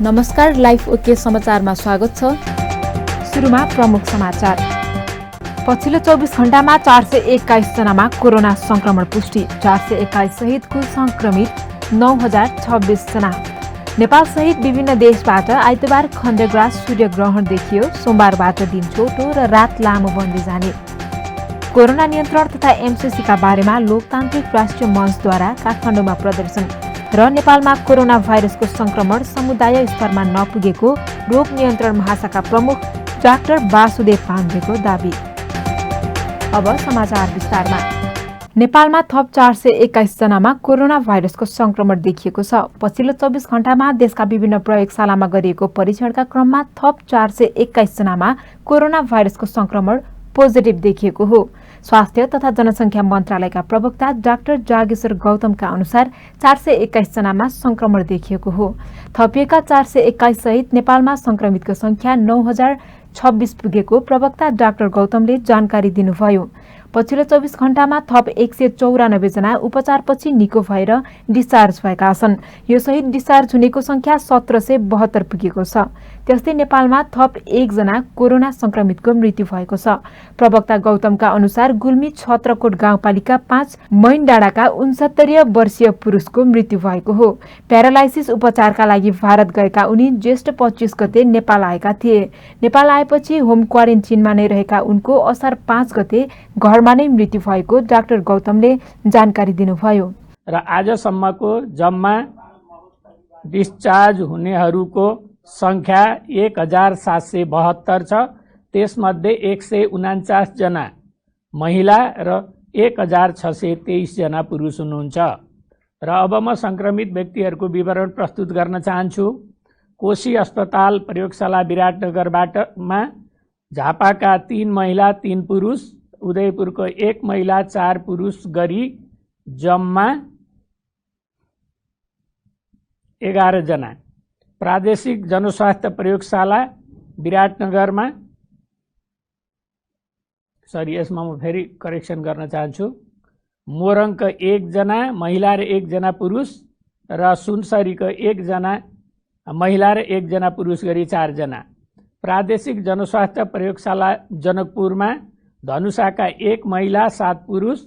नमस्कार, life okay समाचारमा स्वागत छ। सुरुमा प्रमुख समाचार। पछिल्लो 24 घण्टामा 421 जनामा कोरोना संक्रमण पुष्टि। 421 सहित कुल संक्रमित 9026 जना। नेपाल सहित विभिन्न देशबाट आइतबार खण्डग्रास सूर्यग्रहण देखियो। सोमबारबाट दिन छोटो र रात लामो बन्दै जाने। कोरोना नियन्त्रण तथा एमसीसी का बारेमा लोकतान्त्रिक राष्ट्रिय मञ्चद्वारा काठमाडौँमा प्रदर्शन र नेपालमा कोरोना भाइरसको संक्रमण समुदाय स्तरमा नपुगेको रोग नियन्त्रण महाशाखा प्रमुख डाक्टर वासुदेव पाण्डेको दावी। अब समाचार विस्तारमा। नेपालमा थप 421 जनामा कोरोना भाइरसको संक्रमण देखिएको छ। पछिल्लो 24 घण्टामा देशका विभिन्न प्रयोगशालामा गरिएको परीक्षणका क्रममा थप 421 जनामा कोरोना भाइरसको संक्रमण पोजिटिभ देखिएको हो। स्वास्थ्य तथा जनसङ्ख्या मन्त्रालयका प्रवक्ता डाक्टर जागेश्वर गौतमका अनुसार 421 जनामा संक्रमण देखिएको हो। थपिएका 421 सहित नेपालमा संक्रमितको संख्या 9026 पुगेको प्रवक्ता डाक्टर गौतमले जानकारी दिनुभयो। पछिल्लो 24 घण्टामा थप 194 जना उपचारपछि निको भएर डिस्चार्ज भएका छन्। यो सहित डिस्चार्ज हुनेको संख्या 1772 पुगेको छ। त्यस्तै नेपालमा थप 1 जना कोरोना संक्रमितको मृत्यु भएको छ। प्रवक्ता गौतमका अनुसार गुल्मी छत्रकोट गाउँपालिका 5 मैनडाँडाका 69 वर्षीय पुरुषको मृत्यु भएको हो। प्यारालाइसिस उपचारका लागि भारत गएका उनी ज्येष्ठ 25 गते नेपाल आएका थिए। नेपाल आएपछि होम क्वारेन्टिनमा नै रहेका उनको असार 5 गते घरमा नै मृत्यु भएको डाक्टर गौतमले जानकारी दिनुभयो। र आजसम्मको जम्मा डिस्चार्ज हुनेहरूको संख्या 1772 छ। त्यसमध्ये 149 जना महिला र 1623 जना पुरुष हुनुहुन्छ। र अब म संक्रमित व्यक्तिहरूको विवरण प्रस्तुत गर्न चाहन्छु। कोशी अस्पताल प्रयोगशाला विराटनगरबाट झापाका 3 महिला 3 पुरुष, उदयपुरको 1 महिला 4 पुरुष गरी जम्मा 11 जना। प्रादेशिक जनस्वास्थ्य प्रयोगशाला विराटनगरमा यसमा म फेरि करेक्सन गर्न चाहन्छु। मोरङको 1 जना महिला र 1 जना पुरुष र सुनसरीको 1 जना महिला र 1 जना पुरुष गरी 4 जना। प्रादेशिक जनस्वास्थ्य प्रयोगशाला जनकपुरमा धनुषाका 1 महिला 7 पुरुष,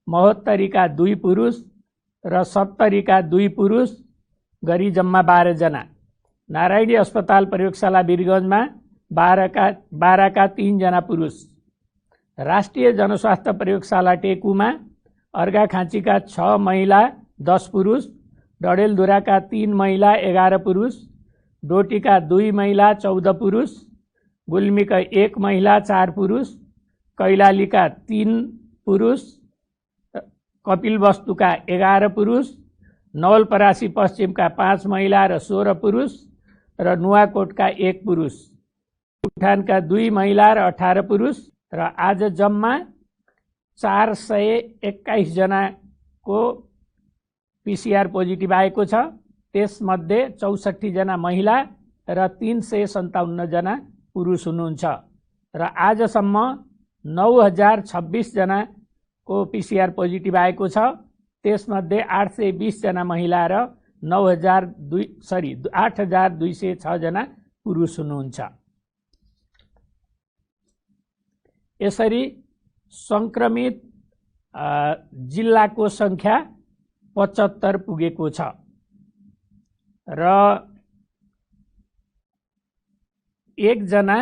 महोत्तरीका 2 पुरुष र सप्तरीका 2 पुरुष गरी जम्मा 12 जना। नारायणी अस्पताल प्रयोगशाला वीरगञ्जमा 12 का 3 जना पुरुष। राष्ट्रिय जनस्वास्थ्य प्रयोगशाला टेकुमा अर्घाखाँचीका 6 महिला 10 पुरुष, डडेलधुराका 3 महिला 11 पुरुष, डोटीका 2 महिला 14 पुरुष, गुल्मीका 1 महिला 4 पुरुष, कैलालीका 3 पुरुष, कपिलवस्तुका 11 पुरुष, नवलपरासी पश्चिमका 5 महिला र 16 पुरुष र नुवाकोटका 1 पुरुष, उठानका 2 महिला र 18 पुरुष। र आज जम्मा 421 जनाको पीसीआर पोजिटिभ आएको छ। त्यसमध्ये 64 जना महिला र 357 जना पुरुष हुनुहुन्छ। र आजसम्म 9026 जनाको पीसीआर पोजिटिभ आएको छ। त्यसमध्ये 820 जना महिला र 8206 जना पुरुष हुनुहुन्छ। यसरी संक्रमित जिल्लाको संख्या 75 पुगेको छ। र 1 जना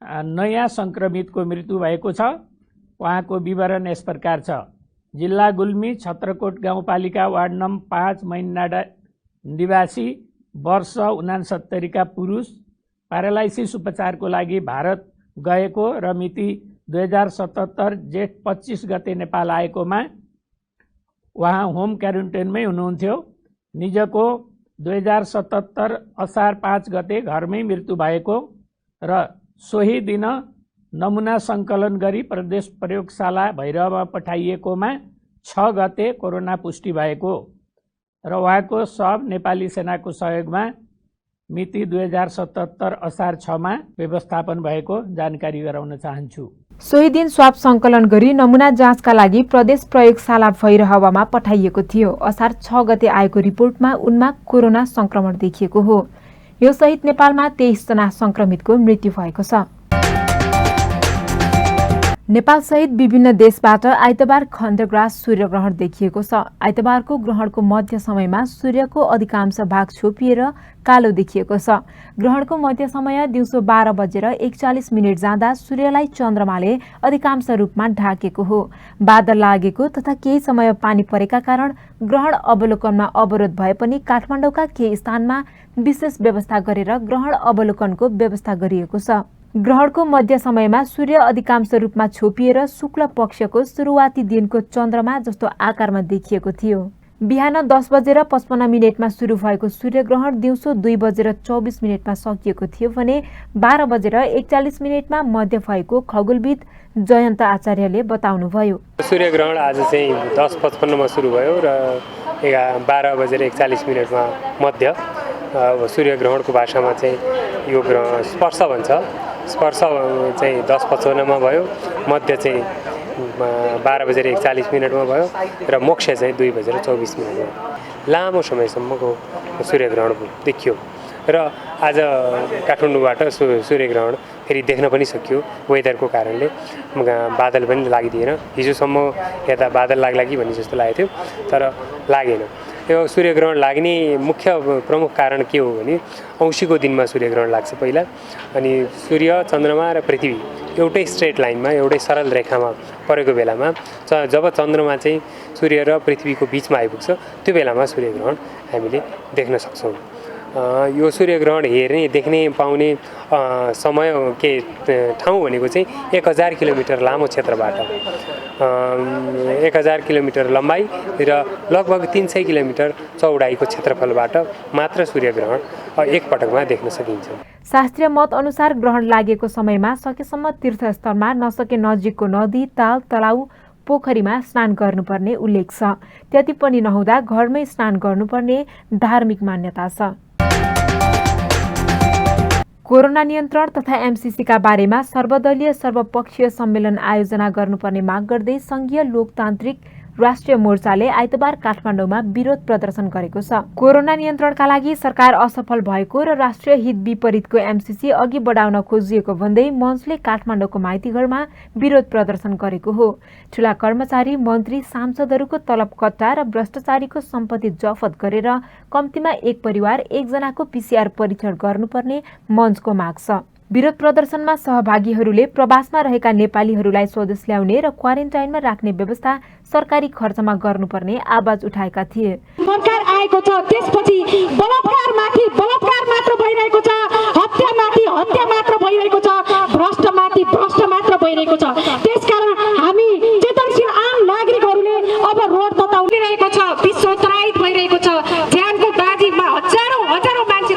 नयाँ संक्रमितको मृत्यु भएको छ। उहाँको विवरण यस प्रकार छ। जिल्ला गुल्मी छत्रकोट गाउँपालिका वार्ड नम्बर 5 मैनडाँडा निवासी वर्ष 69 का पुरुष, प्यारालाइसिस उपचारको लागि भारत गएको र मिति 2077 जेठ 25 गते नेपाल आएकोमा उहाँ होम क्वारेन्टाइनमै हुनुहुन्थ्यो। निजको 2077 असार 5 गते घरमै मृत्यु भएको र सोही दिन नमुना सङ्कलन गरी प्रदेश प्रयोगशाला भैरवमा पठाइएकोमा 6 गते कोरोना पुष्टि भएको र उहाँको शव नेपाली सेनाको सहयोगमा मिति 2077 असार 6 मा व्यवस्थापन भएको जानकारी गराउन चाहन्छु। सोही दिन स्वाब सङ्कलन गरी नमुना जाँचका लागि प्रदेश प्रयोगशाला भैरहवामा पठाइएको थियो। असार 6 गते आएको रिपोर्टमा उनमा कोरोना संक्रमण देखिएको हो। यो सहित नेपालमा 23 जना संक्रमितको मृत्यु भएको छ। नेपाल सहित विभिन्न देशबाट आइतबार खण्डग्रास सूर्यग्रहण देखिएको छ। आइतबारको ग्रहणको मध्य समयमा सूर्यको अधिकांश भाग छोपिएर कालो देखिएको छ। ग्रहणको मध्य समय दिउँसो 12:41 जाँदा सूर्यलाई चन्द्रमाले अधिकांश रूपमा ढाकेको हो। बादल लागेको तथा केही समय पानी परेका कारण ग्रहण अवलोकनमा अवरोध भए पनि काठमाडौँका केही स्थानमा विशेष व्यवस्था गरेर ग्रहण अवलोकनको व्यवस्था गरिएको छ। ग्रहणको मध्य समयमा सूर्य अधिकांश रूपमा छोपिएर शुक्ल पक्षको सुरुवाती दिनको चन्द्रमा जस्तो आकारमा देखिएको थियो। बिहान 10:55 सुरु भएको सूर्यग्रहण दिउँसो 2:24 सकिएको थियो भने 12:41 मध्य भएको खगोलविद जयन्त आचार्यले बताउनुभयो। सूर्यग्रहण आज चाहिँ 10:55 सुरु भयो र 12:41 मध्य सूर्यग्रहणको भाषामा चाहिँ यो ग्रहण स्पर्श भन्छ। स्पर्श चाहिँ 10:55 भयो, मध्य चाहिँ 12:41 भयो र मोक्ष चाहिँ 2:24 लामो समयसम्मको सूर्यग्रहण देखियो र आज काठमाडौँबाट सूर्यग्रहण फेरि देख्न पनि सकियो। वेदरको कारणले बादल पनि लागिदिएन। हिजोसम्म यता बादल लाग्ला कि भन्ने जस्तो लागेको थियो, तर लागेन। यो सूर्यग्रहण लाग्ने मुख्य प्रमुख कारण के हो भने औँसीको दिनमा सूर्यग्रहण लाग्छ पहिला, अनि सूर्य चन्द्रमा र पृथ्वी एउटै स्ट्रेट लाइनमा एउटै सरल रेखामा परेको बेलामा जब चन्द्रमा चाहिँ सूर्य र पृथ्वीको बिचमा आइपुग्छ त्यो बेलामा सूर्यग्रहण हामीले देख्न सक्छौँ। यो सूर्यग्रहण हेर्ने देख्ने पाउने समय के ठाउँ भनेको चाहिँ 1000 किलोमिटर लामो क्षेत्रबाट 1000 किलोमिटर लम्बाइ र लगभग 300 किलोमिटर चौडाइको क्षेत्रफलबाट मात्र सूर्यग्रहण एक पटकमा देख्न सकिन्छ। शास्त्रीय मत अनुसार ग्रहण लागेको समयमा सकेसम्म तीर्थस्थलमा नसके नजिकको नदी, ताल, तलाउ, पोखरीमा स्नान गर्नुपर्ने उल्लेख छ। त्यति पनि नहुँदा घरमै स्नान गर्नुपर्ने धार्मिक मान्यता छ। कोरोना नियन्त्रण तथा एमसीसीका बारेमा सर्वदलीय सर्वपक्षीय सम्मेलन आयोजना गर्नुपर्ने माग गर्दै संघीय लोकतान्त्रिक राष्ट्रिय मोर्चाले आइतबार काठमाडौँमा विरोध प्रदर्शन गरेको छ। कोरोना नियन्त्रणका लागि सरकार असफल भएको र राष्ट्रिय हित विपरीतको एमसीसी अघि बढाउन खोजिएको भन्दै मञ्चले काठमाडौँको माइतीघरमा विरोध प्रदर्शन गरेको हो। ठूला कर्मचारी, मन्त्री, सांसदहरूको तलब कट्टा र भ्रष्टाचारीको सम्पत्ति जफत गरेर कम्तीमा एक परिवार एकजनाको पीसीआर परीक्षण गर्नुपर्ने मञ्चको माग छ। विरोध प्रदर्शनमा सहभागीहरूले प्रवासमा रहेका नेपालीहरूलाई स्वदेश ल्याउने र क्वारेन्टाइनमा राख्ने व्यवस्था सरकारी खर्चमा गर्नुपर्ने आवाज उठाएका थिए। सरकार आएको छ, त्यसपछि बलात्कारमाथि बलात्कार मात्र भइरहेको छ, हत्यामाथि हत्या मात्र भइरहेको छ, भ्रष्टमाथि भ्रष्ट मात्र भइरहेको छ। त्यसकारण हामी चेतनशील आम नागरिकहरूले अब रोड बताउनु रहेको छ। विश्व त्रायित भइरहेको छ। ज्यानको बाजीमा हजारौं हजारौं मान्छे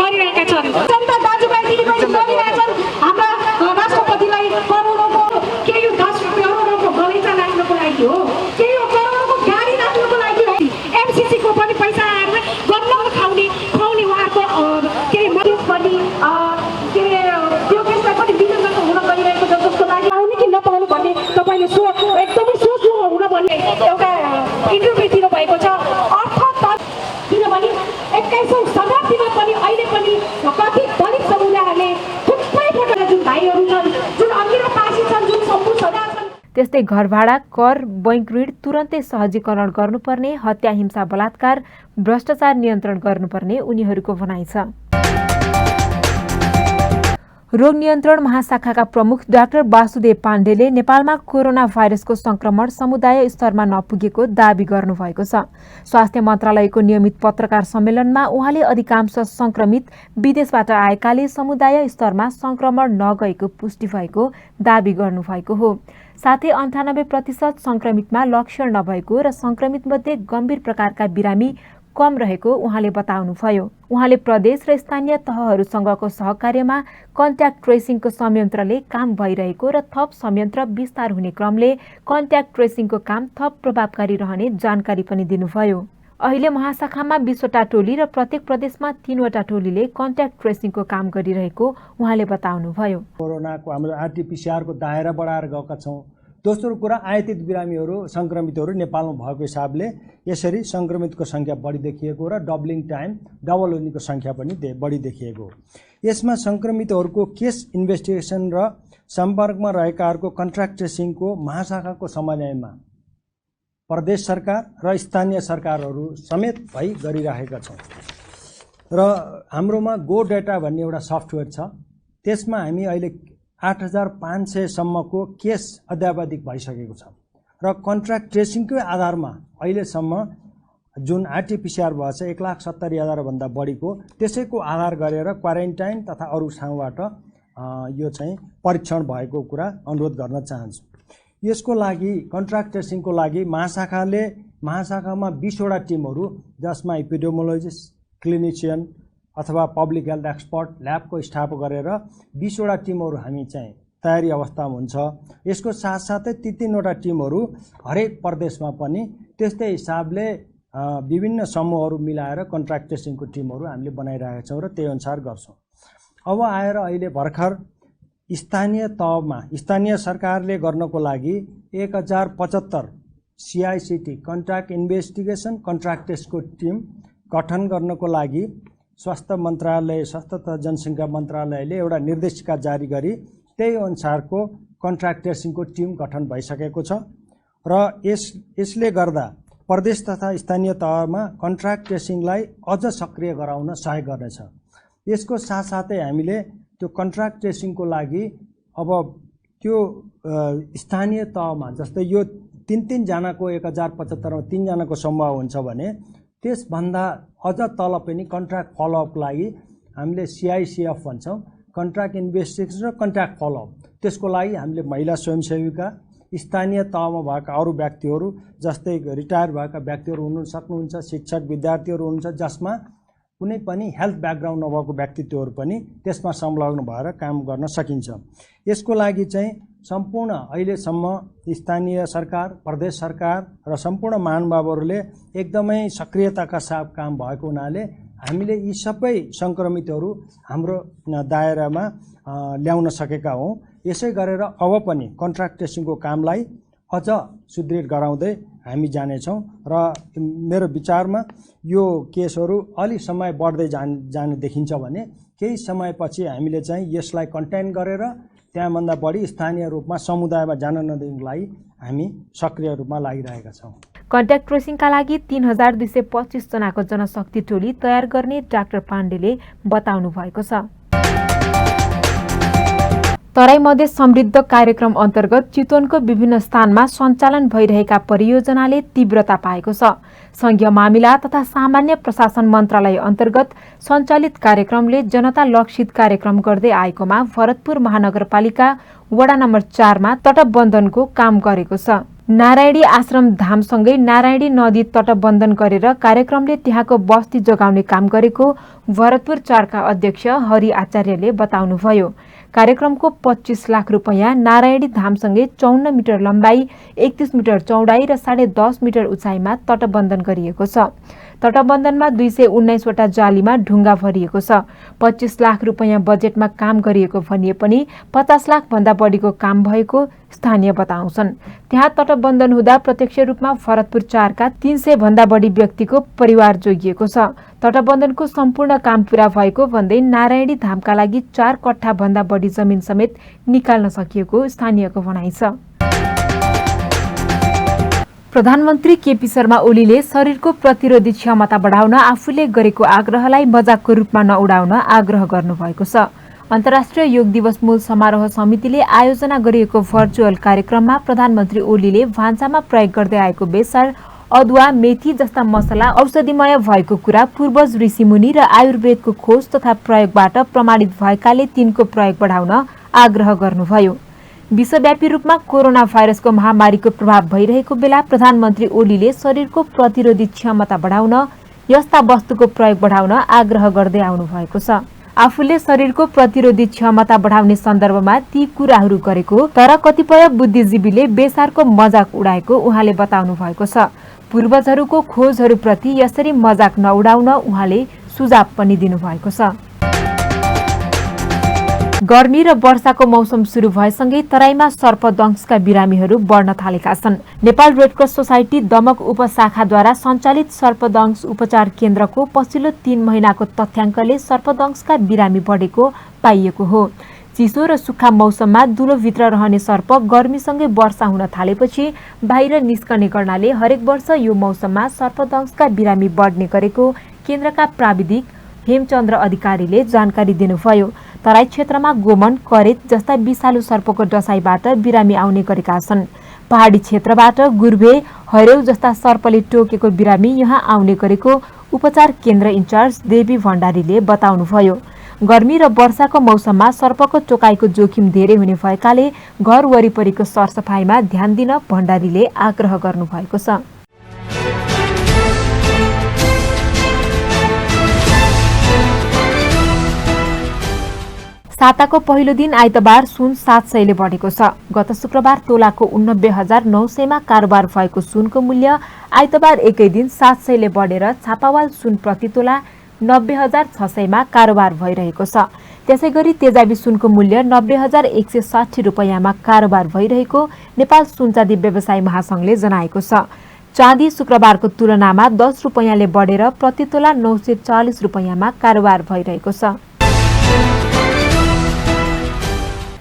मरिरहेका छन्। जनता दाजुभाइ दिदीबहिनी मरिरहेछन्। हाम्रा राष्ट्रपतिलाई करोडौँको केही 10 करोडौँको बगैँचा राख्नको लागि हो, केही करोडौँको गाडी राख्नको लागि हो। एमसीसी को पनि पैसा आएर गन्ना खुवाउने उहाँको केही मधेस पनि त्यो केसलाई पनि विभिन्न हुन गइरहेको छ। जस्तो लागि आउने कि नपाउनु भन्ने तपाईँले एकदमै सोच्नु हुन भन्ने एउटा इन्टरभ्यू दिनुभएको छ। अर्थात् किनभने 21औं शताब्दीमा पनि अहिले पनि कति दलित समुदायहरूले थुप्रै प्रकारका जुन भाइहरू छन्, जुन अमिरपासी छन्, जुन सम्पू सदा छन्। त्यस्तै घर भाडा, कर, बैंक ऋण तुरन्तै सहजीकरण गर्नुपर्ने, हत्या, हिंसा, बलात्कार, भ्रष्टाचार नियन्त्रण गर्नुपर्ने उनीहरूको भनाइ छ। रोग नियन्त्रण महाशाखाका प्रमुख डाक्टर वासुदेव पाण्डेले नेपालमा कोरोना भाइरसको संक्रमण समुदाय स्तरमा नपुगेको दावी गर्नुभएको छ। स्वास्थ्य मन्त्रालयको नियमित पत्रकार सम्मेलनमा उहाँले अधिकांश संक्रमित विदेशबाट आएकाले समुदाय स्तरमा संक्रमण नगएको पुष्टि भएको दावी गर्नुभएको हो। साथै 98% संक्रमितमा लक्षण नभएको र संक्रमितमध्ये गम्भीर प्रकारका बिरामी कम रहेको उहाँले बताउनुभयो। उहाँले प्रदेश र स्थानीय तहहरूसँगको सहकार्यमा कन्ट्याक्ट ट्रेसिङको संयन्त्रले काम भइरहेको र थप संयन्त्र विस्तार हुने क्रमले कन्ट्याक्ट ट्रेसिङको काम थप प्रभावकारी रहने जानकारी पनि दिनुभयो। अहिले महाशाखामा 20वटा टोली र प्रत्येक प्रदेशमा 3वटा टोलीले कन्ट्याक्ट ट्रेसिङको काम गरिरहेको उहाँले बताउनुभयो। कोरोनाको हाम्रो आरटीपीसीआर को दायरा बढाएर गएका छौं दोस्रो कुरा आयातित बिरामीहरू सङ्क्रमितहरू नेपालमा भएको हिसाबले यसरी सङ्क्रमितको सङ्ख्या बढी देखिएको र डबलिङ टाइम डबल हुनेको सङ्ख्या पनि बढी देखिएको हो। यसमा सङ्क्रमितहरूको केस इन्भेस्टिगेसन र सम्पर्कमा रहेकाहरूको कन्ट्र्याक्ट ट्रेसिङको महाशाखाको समन्वयमा प्रदेश सरकार र स्थानीय सरकारहरू समेत भई गरिरहेका छौँ र हाम्रोमा गो डेटा भन्ने एउटा सफ्टवेयर छ। त्यसमा हामी अहिले 8500 सम्मको केस अद्यावधिक भइसकेको छ र कन्ट्र्याक्ट ट्रेसिङकै आधारमा अहिलेसम्म जुन आरटीपीसीआर भएको छ 1,70,000 भन्दा बढीको त्यसैको आधार गरेर क्वारेन्टाइन तथा अरू ठाउँबाट यो चाहिँ परीक्षण भएको कुरा अनुरोध गर्न चाहन्छु। यसको लागि कन्ट्र्याक्ट ट्रेसिङको लागि महाशाखामा 20 वटा टिमहरू जसमा एपिडेमियोलोजिस्ट, क्लिनिशियन अथवा पब्लिक हेल्थ एक्सपर्ट, ल्याबको स्टाफ गरेर 20 वटा टिमहरू हामी चाहिँ तयारी अवस्थामा हुन्छ। यसको साथसाथै 3 वटा टिमहरू हरेक प्रदेशमा पनि त्यस्तै हिसाबले विभिन्न समूहहरू मिलाएर कन्ट्र्याक्ट ट्रेसिङको टिमहरू हामीले बनाइरहेका छौँ र त्यही अनुसार गर्छौँ। अब आएर अहिले भर्खर स्थानीय तहमा स्थानीय सरकारले गर्नको लागि 1075 CICT कन्ट्र्याक्ट इन्भेस्टिगेसन कन्ट्र्याक्ट टेस्टको टिम गठन गर्नको लागि स्वास्थ्य मन्त्रालय, स्वास्थ्य तथा जनसङ्ख्या मन्त्रालयले एउटा निर्देशिका जारी गरी त्यही अनुसारको कन्ट्र्याक्ट ट्रेसिङको टिम गठन भइसकेको छ र यसले गर्दा प्रदेश तथा स्थानीय तहमा कन्ट्र्याक्ट ट्रेसिङलाई अझ सक्रिय गराउन सहयोग गर्नेछ। यसको साथसाथै हामीले त्यो कन्ट्र्याक्ट ट्रेसिङको लागि अब त्यो स्थानीय तहमा जस्तै यो 3 जनाको 1075 मा 3 जनाको समूह हुन्छ भने त्यसभन्दा अझ तल पनि कन्ट्र्याक्ट फलोअपको लागि हामीले CICF भन्छौँ, कन्ट्र्याक्ट इन्भेस्टिगेसन र कन्ट्र्याक्ट फलोअप। त्यसको लागि हामीले महिला स्वयंसेविका, स्थानीय तहमा भएका अरू व्यक्तिहरू जस्तै रिटायर भएका व्यक्तिहरू हुन सक्नुहुन्छ, शिक्षक विद्यार्थीहरू हुनुहुन्छ जसमा कुनै पनि हेल्थ ब्याकग्राउन्ड नभएको व्यक्तित्वहरू पनि त्यसमा संलग्न भएर काम गर्न सकिन्छ। यसको लागि चाहिँ सम्पूर्ण अहिलेसम्म स्थानीय सरकार, प्रदेश सरकार र सम्पूर्ण महानुभावहरूले एकदमै सक्रियताका साथ काम भएको हुनाले हामीले यी सबै सङ्क्रमितहरू हाम्रो दायरामा ल्याउन सकेका हौँ। यसै गरेर अब पनि कन्ट्र्याक्ट ट्रेसिङको कामलाई अझ सुदृढ गराउँदै हामी जानेछौँ र मेरो विचारमा यो केसहरू अलि समय बढ्दै जाने देखिन्छ भने केही समयपछि हामीले चाहिँ यसलाई कन्टेन गरेर त्यहाँभन्दा बढी स्थानीय रूपमा समुदायमा जान नदिनुको लागि हामी सक्रिय रूपमा लागिरहेका छौँ। कन्ट्याक्ट ट्रेसिङका लागि 3225 जनाको जनशक्ति टोली तयार गर्ने डाक्टर पाण्डेले बताउनु भएको छ। तराई मधेस समृद्ध कार्यक्रम अन्तर्गत चितवनको विभिन्न स्थानमा सञ्चालन भइरहेका परियोजनाले तीव्रता पाएको छ। संघीय मामिला तथा सामान्य प्रशासन मन्त्रालय अन्तर्गत सञ्चालित कार्यक्रमले जनता लक्षित कार्यक्रम गर्दै आएकोमा भरतपुर महानगरपालिका वडा नम्बर 4 मा तटबन्धनको काम गरेको छ। नारायणी आश्रम धामसँगै नारायणी नदी तटबन्धन गरेर कार्यक्रमले त्यहाँको बस्ती जोगाउने काम गरेको भरतपुर 4 का अध्यक्ष हरि आचार्यले बताउनुभयो। कार्यक्रमको 25 लाख रुपैयाँ नारायणी धामसँगै 54 मिटर लम्बाई, 31 मिटर चौडाई र 10.5 मिटर उचाइमा तटबन्धन गरिएको छ। तटबन्धनमा 219 वटा जालीमा ढुङ्गा भरिएको छ। 25 लाख रुपैयाँ बजेटमा काम गरिएको भनिए पनि 50 लाख भन्दा बढीको काम भएको स्थानीय बताउँछन्। त्यहाँ तटबन्धन हुँदा प्रत्यक्ष रूपमा भरतपुर 4 का 300 भन्दा बढी व्यक्तिको परिवार जोगिएको छ। तटबन्धनको सम्पूर्ण काम पूरा भएको भन्दै नारायणी धामका लागि 4 कट्ठा भन्दा बढी जमिन समेत निकाल्न सकिएको स्थानीयको भनाइ छ। प्रधानमन्त्री केपी शर्मा ओलीले शरीरको प्रतिरोधी क्षमता बढाउन आफूले गरेको आग्रहलाई मजाकको रूपमा नउडाउन आग्रह गर्नुभएको छ। अन्तर्राष्ट्रिय योग दिवस मूल समारोह समितिले आयोजना गरिएको भर्चुअल कार्यक्रममा प्रधानमन्त्री ओलीले भान्सामा प्रयोग गर्दै आएको बेसार, अदुवा, मेथी जस्ता मसला औषधिमय भएको कुरा पूर्वज ऋषिमुनि र आयुर्वेदको खोज तथा प्रयोगबाट प्रमाणित भएकाले तिनको प्रयोग बढाउन आग्रह गर्नुभयो। विश्वव्यापी रूपमा कोरोना भाइरसको महामारीको प्रभाव भइरहेको बेला प्रधानमन्त्री ओलीले शरीरको प्रतिरोधी क्षमता बढाउन यस्ता वस्तुको प्रयोग बढाउन आग्रह गर्दै आउनु भएको छ। आफूले शरीरको प्रतिरोधी क्षमता बढाउने सन्दर्भमा ती कुराहरू गरेको तर कतिपय बुद्धिजीवीले बेसारको मजाक उडाएको उहाँले बताउनु भएको छ। पूर्वजहरूको खोजहरूप्रति यसरी मजाक नउडाउन उहाँले सुझाव पनि दिनुभएको छ। गर्मी र वर्षाको मौसम सुरु भएसँगै तराईमा सर्पदंशका बिरामीहरू बढ्न थालेका छन्। नेपाल रेडक्रस सोसाइटी दमक उपशाखाद्वारा सञ्चालित सर्पदंश उपचार केन्द्रको पछिल्लो 3 महिनाको तथ्याङ्कले सर्पदंशका बिरामी बढेको पाइएको हो। चिसो र सुक्खा मौसममा दुलोभित्र रहने सर्प गर्मीसँगै वर्षा हुन थालेपछि बाहिर निस्कने गर्नाले हरेक वर्ष यो मौसममा सर्पदंशका बिरामी बढ्ने गरेको केन्द्रका प्राविधिक हेमचन्द्र अधिकारीले जानकारी दिनुभयो। तराई क्षेत्रमा गोमन, करेत जस्ता विषालु सर्पको डसाईबाट बिरामी आउने गरेका छन्। पहाडी क्षेत्रबाट गुर्भे, हरेउ जस्ता सर्पले टोकेको बिरामी यहाँ आउने गरेको उपचार केन्द्र इन्चार्ज देवी भण्डारीले बताउनुभयो। गर्मी र वर्षाको मौसममा सर्पको टोकाइको जोखिम धेरै हुने भएकाले घर वरिपरिको सरसफाइमा ध्यान दिन भण्डारीले आग्रह गर्नुभएको छ। साताको पहिलो दिन आइतबार सुन 700 ले बढेको छ। गत शुक्रबार तोलाको 89,900 मा कारोबार भएको सुनको मूल्य आइतबार एकै दिन 700 ले बढेर छापावाल सुन प्रति तोला 90,600 मा कारोबार भइरहेको छ। त्यसैगरी तेजाबी सुनको मूल्य 90,160 रुपैयाँमा कारोबार भइरहेको नेपाल सुनचाँदी व्यवसायी महासंघले जनाएको छ। चाँदी शुक्रबारको तुलनामा 10 रुपैयाँले बढेर प्रति तोला 940 रुपैयाँमा कारोबार भइरहेको छ।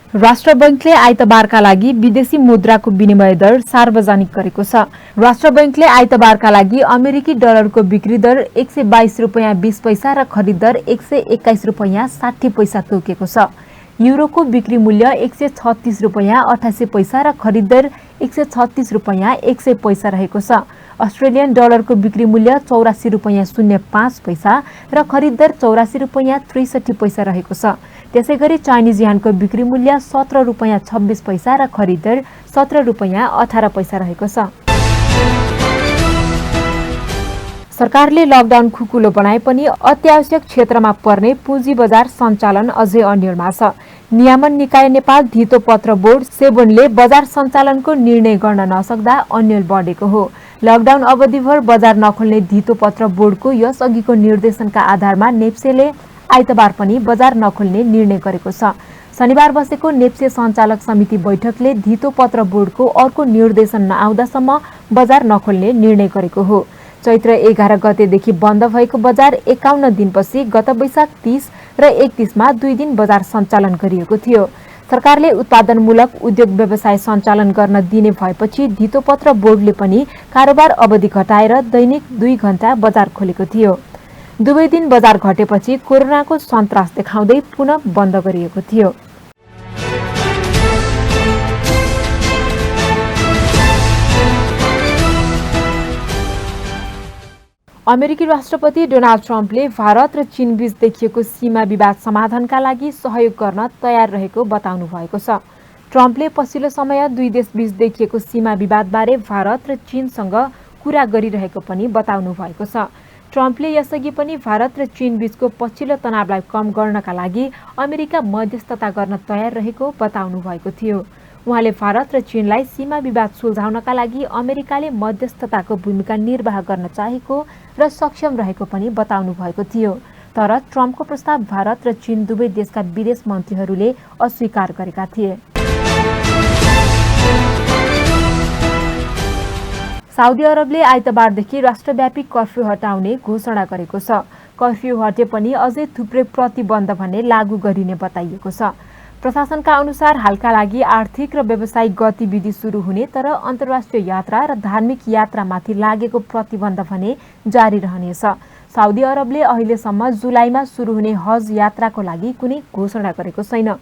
राष्ट्र बैंकले आइतबारका लागि विदेशी मुद्राको विनिमय दर सार्वजनिक गरेको छ। राष्ट्र बैंकले आइतबारका लागि अमेरिकी डलरको बिक्री दर 122 रुपैयाँ 20 पैसा र खरिद दर 121 रुपैयाँ 60 पैसा तोकेको छ। युरोको बिक्री मूल्य 136 रुपैयाँ 88 पैसा र खरिद दर 136 रुपैयाँ 100 पैसा रहेको छ। अस्ट्रेलियन डलरको बिक्री मूल्य 84 रुपैयाँ 05 पैसा र खरिद दर 84 रुपैयाँ 63 पैसा रहेको छ। त्यसैगरी चाइनिज यानको बिक्री मूल्य 17 रुपैयाँ 26 पैसा र खरिद दर 17 रुपैयाँ 18 पैसा रहेको छ। सरकारले लकडाउन खुकुलो बनाए पनि अत्यावश्यक क्षेत्रमा पर्ने पुँजी बजार सञ्चालन अझै अन्यलमा छ। नियामन निकाय नेपाल धितो पत्र बोर्ड सेबोनले बजार सञ्चालनको निर्णय गर्न नसक्दा अन्यल बढेको हो। लकडाउन अवधिभर बजार नखोल्ने धितो पत्र बोर्डको यसअघिको निर्देशनका आधारमा नेप्सेले आइतबार पनि बजार नखोल्ने निर्णय गरेको छ। शनिबार बसेको नेप्से सञ्चालक समिति बैठकले धितो पत्र बोर्डको अर्को निर्देशन नआउँदासम्म बजार नखोल्ने निर्णय गरेको हो। चैत्र 11 गतेदेखि बन्द भएको बजार 51 दिनपछि गत वैशाख 30 र 31 मा 2 दिन बजार सञ्चालन गरिएको थियो। सरकारले उत्पादनमूलक उद्योग व्यवसाय सञ्चालन गर्न दिने भएपछि धितो पत्र बोर्डले पनि कारोबार अवधि घटाएर दैनिक 2 घण्टा बजार खोलेको थियो। 2 दिन बजार घटेपछि कोरोनाको सन्तास देखाउँदै पुनः बन्द गरिएको थियो। अमेरिकी राष्ट्रपति डोनाल्ड ट्रम्पले भारत र चीन बीच देखिएको सीमा विवाद समाधानका लागि सहयोग गर्न तयार रहेको बताउनु भएको छ। ट्रम्पले पछिल्लो समय दुई देशबीच देखिएको सीमा विवादबारे भारत र चीनसँग कुरा गरिरहेको पनि बताउनु भएको छ। ट्रम्पले यसअघि पनि भारत र चीन बीचको पछिल्लो तनावलाई कम गर्नका लागि अमेरिका मध्यस्थता गर्न तयार रहेको बताउनु भएको थियो। उहाँले भारत र चीनलाई सीमा विवाद सुल्झाउनका लागि अमेरिकाले मध्यस्थताको भूमिका निर्वाह गर्न चाहेको र सक्षम रहेको पनि बताउनु भएको थियो। तर ट्रम्पको प्रस्ताव भारत र चीन दुवै देशका विदेश मन्त्रीहरूले अस्वीकार गरेका थिए। साउदी अरबले आइतबारदेखि राष्ट्रव्यापी कर्फ्यू हटाउने घोषणा गरेको छ। कर्फ्यू हटे पनि अझै थुप्रै प्रतिबन्ध भने लागू गरिने बताइएको छ। प्रशासनका अनुसार हालका लागि आर्थिक र व्यावसायिक गतिविधि सुरु हुने तर अन्तर्राष्ट्रिय यात्रा र धार्मिक यात्रामाथि लागेको प्रतिबन्ध भने जारी रहनेछ। साउदी अरबले अहिलेसम्म जुलाईमा सुरु हुने हज यात्राको लागि कुनै घोषणा गरेको छैन।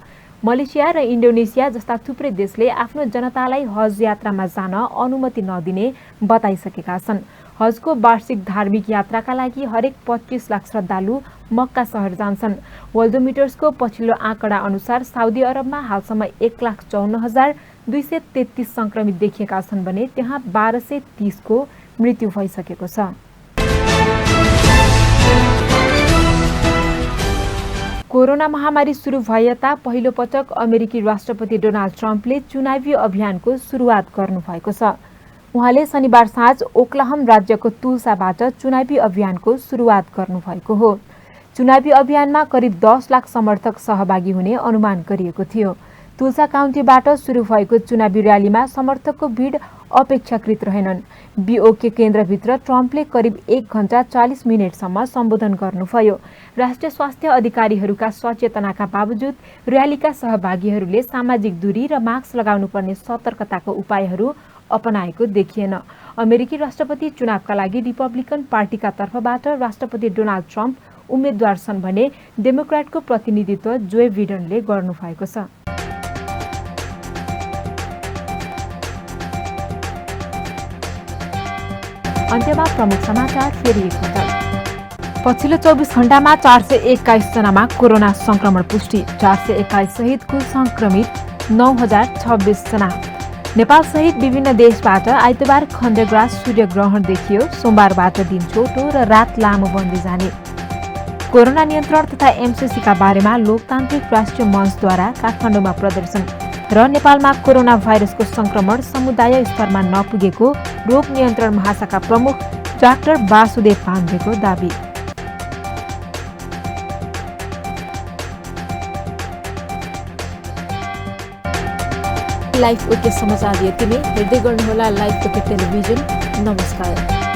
मलेसिया र इन्डोनेसिया जस्ता थुप्रै देशले आफ्नो जनतालाई हज यात्रामा जान अनुमति नदिने बताइसकेका छन्। हजको वार्षिक धार्मिक यात्राका लागि हरेक 25 लाख श्रद्धालु मक्का शहर जान्छन्। वर्ल्डोमिटर्सको पछिल्लो आँकडा अनुसार साउदी अरबमा हालसम्म 1,54,233 संक्रमित देखिएका छन् भने त्यहाँ 1230 को मृत्यु भइसकेको छ। कोरोना महामारी सुरु भए यता पहिलो पटक अमेरिकी राष्ट्रपति डोनाल्ड ट्रम्पले चुनावी अभियानको सुरुवात गर्नुभएको छ। उहाँले शनिबार साँझ ओक्लाहम राज्यको तुल्साबाट चुनावी अभियानको सुरुवात गर्नुभएको हो। चुनावी अभियानमा करिब 10 लाख समर्थक सहभागी हुने अनुमान गरिएको थियो। तुलसा काउन्टीबाट सुरु भएको चुनावी र्यालीमा समर्थकको भिड अपेक्षाकृत रहेनन्। बीओके केन्द्रभित्र ट्रम्पले करिब 1 घण्टा 40 मिनटसम्म सम्बोधन गर्नुभयो। राष्ट्रिय स्वास्थ्य अधिकारीहरूका सचेतनाका बावजुद र्यालीका सहभागीहरूले सामाजिक दूरी र मास्क लगाउनुपर्ने सतर्कताको उपायहरू अपनाएको देखिएन। अमेरिकी राष्ट्रपति चुनावका लागि रिपब्लिकन पार्टीका तर्फबाट राष्ट्रपति डोनाल्ड ट्रम्प उम्मेद्वार छन् भने डेमोक्रेटको प्रतिनिधित्व जो बिडेनले गर्नुभएको छ। अन्त्यमा प्रमुख समाचार फेरि एकपटक। पछिल्लो 24 घण्टामा 421 जनामा कोरोना संक्रमण पुष्टि। 421 सहित कुल संक्रमित 9026 जना। नेपाल सहित विभिन्न देशबाट आइतबार खण्डग्रास सूर्यग्रहण देखियो। सोमबारबाट दिन छोटो र रात लामो बन्दै जाने। कोरोना नियन्त्रण तथा एमसीसीका बारेमा लोकतान्त्रिक राष्ट्रिय मञ्चद्वारा काठमाडौँमा प्रदर्शन र नेपालमा कोरोना भाइरसको संक्रमण समुदाय स्तरमा नपुगेको रोग नियन्त्रण महाशाखा प्रमुख डाक्टर वासुदेव पाण्डेको दावी। लाइफ ओके समाचार यति नै। हेर्दै गर्नुहोला लाइफ ओके टेलिभिजन। नमस्कार।